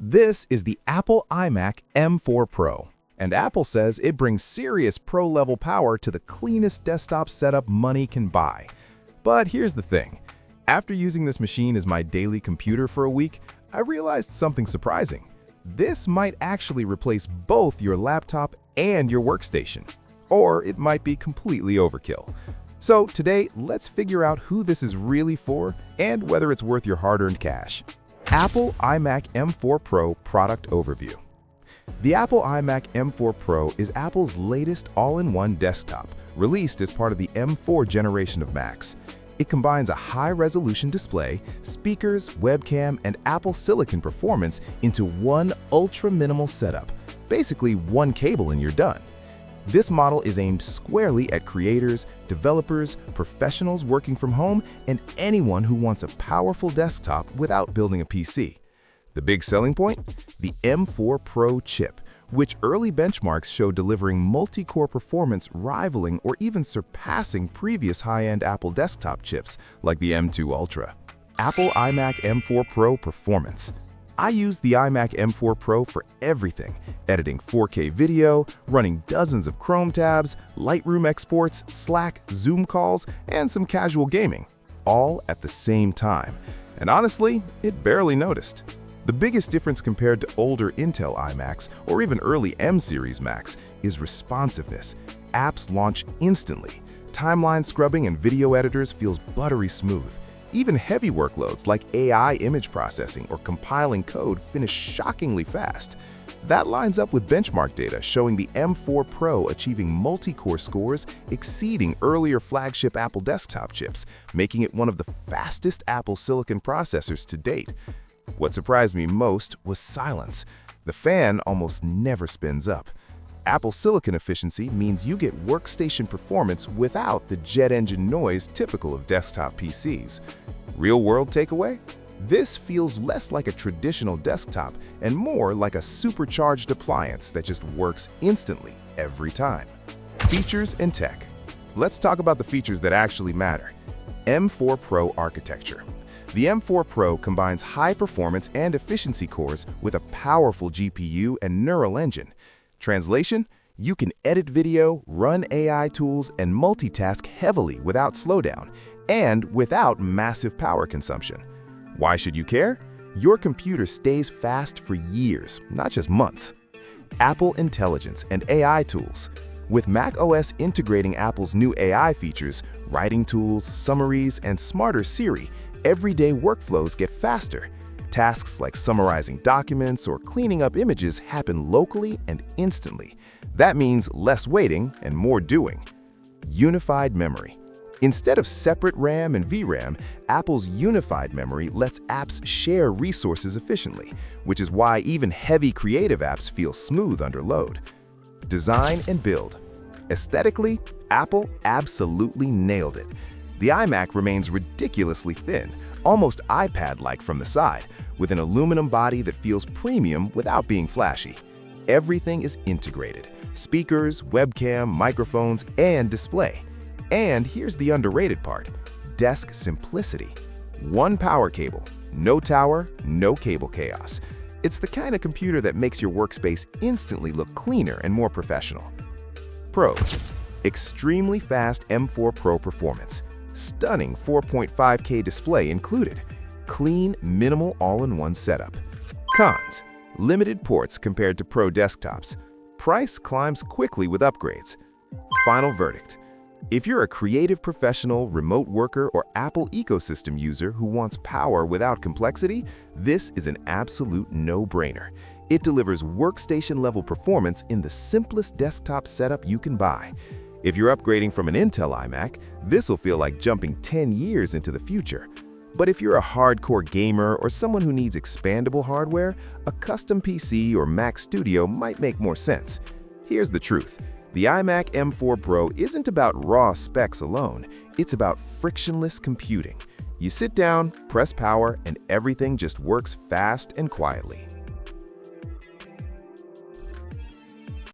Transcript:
This is the Apple iMac M4 Pro, and Apple says it brings serious pro-level power to the cleanest desktop setup money can buy. But here's the thing. After using this machine as my daily computer for a week, I realized something surprising. This might actually replace both your laptop and your workstation, or it might be completely overkill. So today, let's figure out who this is really for and whether it's worth your hard-earned cash. Apple iMac M4 Pro Product Overview. The Apple iMac M4 Pro is Apple's latest all-in-one desktop, released as part of the M4 generation of Macs. It combines a high-resolution display, speakers, webcam, and Apple Silicon performance into one ultra-minimal setup. Basically, one cable and you're done. This model is aimed squarely at creators, developers, professionals working from home, and anyone who wants a powerful desktop without building a PC. The big selling point? The M4 Pro chip, which early benchmarks show delivering multi-core performance rivaling or even surpassing previous high-end Apple desktop chips like the M2 Ultra. Apple iMac M4 Pro Performance. I use the iMac M4 Pro for everything, editing 4K video, running dozens of Chrome tabs, Lightroom exports, Slack, Zoom calls, and some casual gaming, all at the same time. And honestly, it barely noticed. The biggest difference compared to older Intel iMacs or even early M-series Macs is responsiveness. Apps launch instantly. Timeline scrubbing and video editors feels buttery smooth. Even heavy workloads like AI image processing or compiling code finish shockingly fast. That lines up with benchmark data showing the M4 Pro achieving multi-core scores exceeding earlier flagship Apple desktop chips, making it one of the fastest Apple Silicon processors to date. What surprised me most was silence. The fan almost never spins up. Apple Silicon efficiency means you get workstation performance without the jet engine noise typical of desktop PCs. Real-world takeaway? This feels less like a traditional desktop and more like a supercharged appliance that just works instantly every time. Features and tech. Let's talk about the features that actually matter. M4 Pro architecture. The M4 Pro combines high performance and efficiency cores with a powerful GPU and neural engine. Translation? You can edit video, run AI tools, and multitask heavily without slowdown and without massive power consumption. Why should you care? Your computer stays fast for years, not just months. Apple Intelligence and AI tools. With macOS integrating Apple's new AI features, writing tools, summaries, and smarter Siri, everyday workflows get faster. Tasks like summarizing documents or cleaning up images happen locally and instantly. That means less waiting and more doing. Unified memory. Instead of separate RAM and VRAM, Apple's unified memory lets apps share resources efficiently, which is why even heavy creative apps feel smooth under load. Design and build. Aesthetically, Apple absolutely nailed it. The iMac remains ridiculously thin, almost iPad-like from the side, with an aluminum body that feels premium without being flashy. Everything is integrated: speakers, webcam, microphones, and display. And here's the underrated part: desk simplicity. One power cable, no tower, no cable chaos. It's the kind of computer that makes your workspace instantly look cleaner and more professional. Pros: extremely fast M4 Pro performance. Stunning 4.5K display included. Clean, minimal all-in-one setup. Cons: limited ports compared to Pro desktops. Price climbs quickly with upgrades. Final verdict: if you're a creative professional, remote worker, or Apple ecosystem user who wants power without complexity, this is an absolute no-brainer. It delivers workstation-level performance in the simplest desktop setup you can buy. If you're upgrading from an Intel iMac, this will feel like jumping 10 years into the future. But if you're a hardcore gamer or someone who needs expandable hardware, a custom PC or Mac Studio might make more sense. Here's the truth. The iMac M4 Pro isn't about raw specs alone. It's about frictionless computing. You sit down, press power, and everything just works fast and quietly.